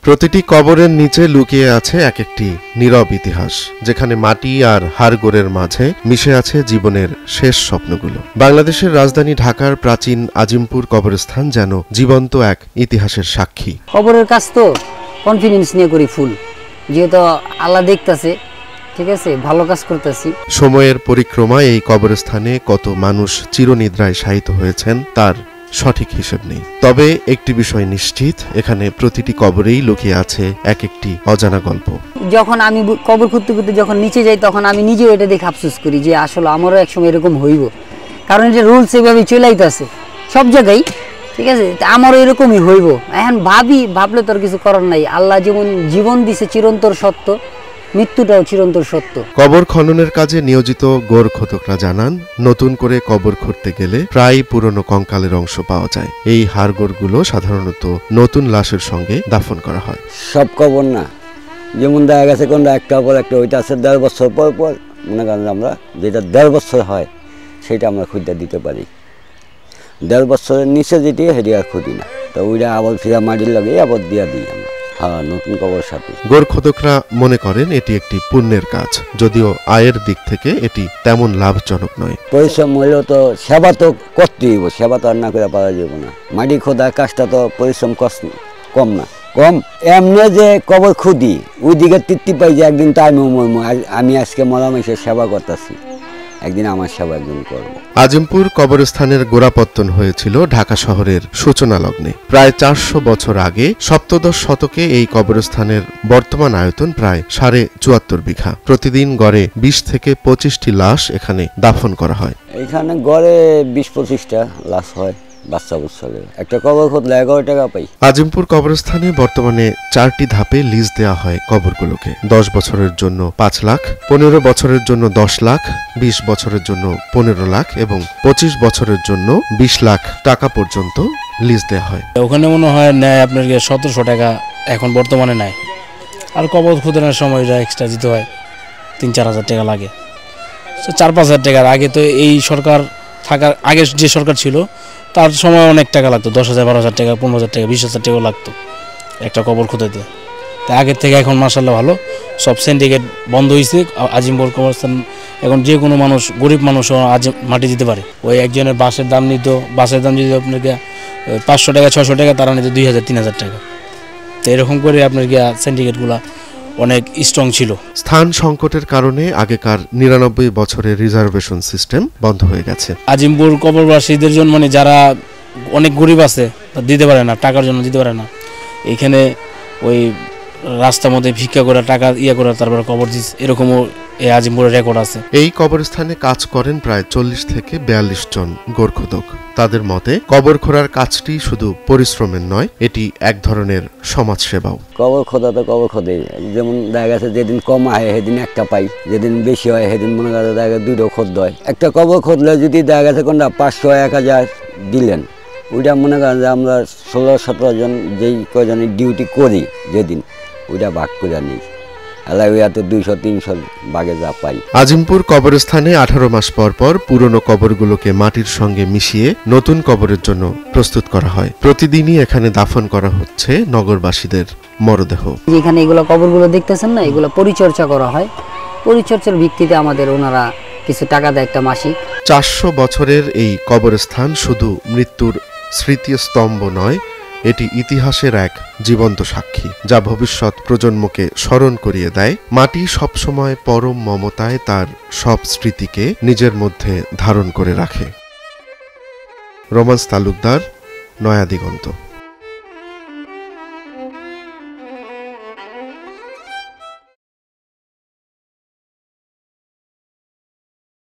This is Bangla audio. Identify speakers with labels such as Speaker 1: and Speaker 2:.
Speaker 1: প্রতিটি কবরের নিচে লুকিয়ে আছে এক একটি নীরব ইতিহাস, যেখানে মাটি আর হাড়গোড়ের মাঝে মিশে আছে জীবনের শেষ স্বপ্নগুলো। বাংলাদেশের রাজধানী ঢাকার প্রাচীন আজিমপুর কবরস্থান যেন জীবন্ত এক ইতিহাসের সাক্ষী।
Speaker 2: কবরের কাজ তো কনফিডেন্স নিয়ে করি ফুল, যেহেতু আল্লাহ দেখতেছে, ঠিক আছে, ভালো কাজ করতেছি।
Speaker 1: সময়ের পরিক্রমায় এই কবরস্থানে কত মানুষ চিরনিদ্রায় শায়িত হয়েছেন তার সঠিক হিসেব নেই। তবে একটি বিষয় নিশ্চিত, এখানে প্রতিটি কবরেই লুকিয়ে আছে এক একটি অজানা গল্প।
Speaker 2: যখন আমি কবর খুঁড়তে খুঁড়তে যখন নিচে যাই, তখন আমি নিজেও এটা দেখে আফসোস করি যে আসলে আমারও একসময় এরকম হইব, কারণ এটা রুলস এভাবে চলে আইতাছে সব জায়গায়, ঠিক আছে, আমারও এরকমই হইব। এখন ভাবলে তো আর কিছু করার নাই। আল্লাহ যেমন জীবন দিছে চিরন্তর সত্য, মৃত্যুটাও চিরন্তর সত্য।
Speaker 1: কবর খননের কাজে নিয়োজিত গোরখোদকরা জানান, নতুন করে কবর খুঁড়তে গেলে প্রায় পুরনো কঙ্কালের অংশ পাওয়া যায়। এই হাড়গোড়গুলো সাধারণত নতুন লাশের সঙ্গে দাফন করা হয়।
Speaker 3: সব কবর না, যেমন দেখা গেছে কোনটা একটা পর একটা, ওইটা আছে 1.5 বছর পর পর, মনে করেন আমরা যেটা 1.5 বছর হয় সেটা আমরা খুঁজতে দিতে পারি। 1.5 বছরের নিচে যেটি সেটি আর খুঁজি না, তো ওইটা আবার ফিরা মাটির লাগে আবার দিয়া দিই আমরা। হ্যাঁ, নতুন কবর সাথে।
Speaker 1: গোরখোদকরা মনে করেন এটি একটি পুণ্যের কাজ, যদিও আয়ের দিক থেকে এটি তেমন লাভজনক নয়।
Speaker 3: পরিশ্রম হইলেও তো সেবা তো করতেই হইব, সেবা তো আর না করে পাওয়া যাবে না। মাটি খোদার কাজটা তো পরিশ্রম কম না, কম। এমনি যে কবর খুদি ওই দিকে তৃপ্তি পাই যে একদিন তো আমি আজকে মরামেশের সেবা করতেছি, একদিন আমার সেবা একদিন করব।
Speaker 1: আজিমপুর কবরস্থানের গোড়াপত্তন হয়েছিল ঢাকা শহরের সূচনা লগ্নে। প্রায় 400 বছর আগে 17 শতকে এই কবরস্থানের বর্তমান আয়তন প্রায় 74.5 বিঘা। প্রতিদিন গড়ে 20 থেকে 25টি লাশ এখানে দাফন করা হয়।
Speaker 3: এখানে গড়ে 20-25টা লাশ হয়। বাচ্চা বুচ্ছালে একটা কবর খুঁড়লে 11 টাকা পাই।
Speaker 1: আজিমপুর কবরস্থানে বর্তমানে 4টি ধাপে লিজ দেওয়া হয় কবরগুলোকে। 10 বছরের জন্য 5 লাখ, 15 বছরের জন্য 10 লাখ, 20 বছরের জন্য 15 লাখ এবং 25 বছরের জন্য 20 লাখ টাকা পর্যন্ত লিজ দেওয়া হয়।
Speaker 4: ওখানে মনে হয় নেয় আপনার 1700 টাকা এখন বর্তমানে নেয়, আর কবর খুদানোর সময় এক্সট্রা দিতে হয় 3-4 হাজার টাকা লাগে। 4-5 হাজার টাকার আগে তো এই সরকার থাকার আগে যে সরকার ছিল তার সময় অনেক টাকা লাগতো, 10,000, 12,000 টাকা, 15,000 টাকা, 20,000 টাকাও লাগতো একটা কবর খুঁড়তে। তাই আগের থেকে এখন মাশাআল্লাহ ভালো, সব সিন্ডিকেট বন্ধ হয়েছে। আজিমপুর কবরস্থান এখন যে কোনো মানুষ, গরিব মানুষও আজ মাটি দিতে পারে। ওই একজনের বাসের দাম নিত, বাসের দাম যদি আপনাকে 500 টাকা 600 টাকা, তারা নিত 2,000-3,000 টাকা। তো এরকম করে আপনার সিন্ডিকেটগুলা অনেক স্ট্রং ছিল।
Speaker 1: স্থান সংকটের কারণে আগেকার 99 বছরের রিজার্ভেশন সিস্টেম বন্ধ হয়ে গেছে।
Speaker 4: আজিমপুর কবরবাসীদের জন্য মানে যারা অনেক গরিব আছে দিতে পারে না, টাকার জন্য দিতে পারে না, এইখানে ওই রাস্তার মধ্যে ভিক্ষা করে টাকা করে তারপরে কবর দিস, এরকমও এই আজিমপুরের রেকর্ড আছে।
Speaker 1: এই কবরস্থানে কাজ করেন প্রায় 40 থেকে 42 জন গোরখোদক। তাদের মতে কবর খোঁড়ার কাজটি শুধু পরিশ্রমের নয়, এটি এক ধরনের সমাজ সেবাও।
Speaker 3: কবর খোদা তো কবর খোদে, যেমন দেখা গেছে যেদিন কম হয় সেদিন একটা পাই, যেদিন বেশি হয় সেদিন মনে করা দেখা গেছে 2টো খোদ হয়। একটা কবর খোদলে যদি দেখা গেছে কোনটা 500-1000 দিলেন, ওইটা মনে করেন যে আমরা 16-17 জন যেই কয়জনের ডিউটি করি যেদিন, ওইটা ভাগ করে নিই। এলাকাতে 200-300 ভাগে যা পাই।
Speaker 1: আজিমপুর কবরস্থানে 18 মাস পর পর পুরনো কবরগুলোকে মাটির সঙ্গে মিশিয়ে নতুন কবরের জন্য প্রস্তুত করা হয়। প্রতিদিনই এখানে দাফন করা হচ্ছে নগরবাসীদের মরদেহ।
Speaker 2: যেখানে এগুলো কবরগুলো দেখতেছেন না, এগুলো পরিচর্যা করা হয়। পরিচর্যার ভিত্তিতে আমাদের ওনারা কিছু টাকা দেয় একটা মাসিক।
Speaker 1: 400 বছরের এই কবরস্থান শুধু মৃত্যুর স্মৃতিস্তম্ভ নয়, এটি ইতিহাসের এক জীবন্ত সাক্ষী, যা ভবিষ্যৎ প্রজন্মকে স্মরণ করিয়ে দেয় মাটি সবসময় পরম মমতায় তার সব স্মৃতিকে নিজের মধ্যে ধারণ করে রাখে। রোমান্স তালুকদার, নয়া দিগন্ত।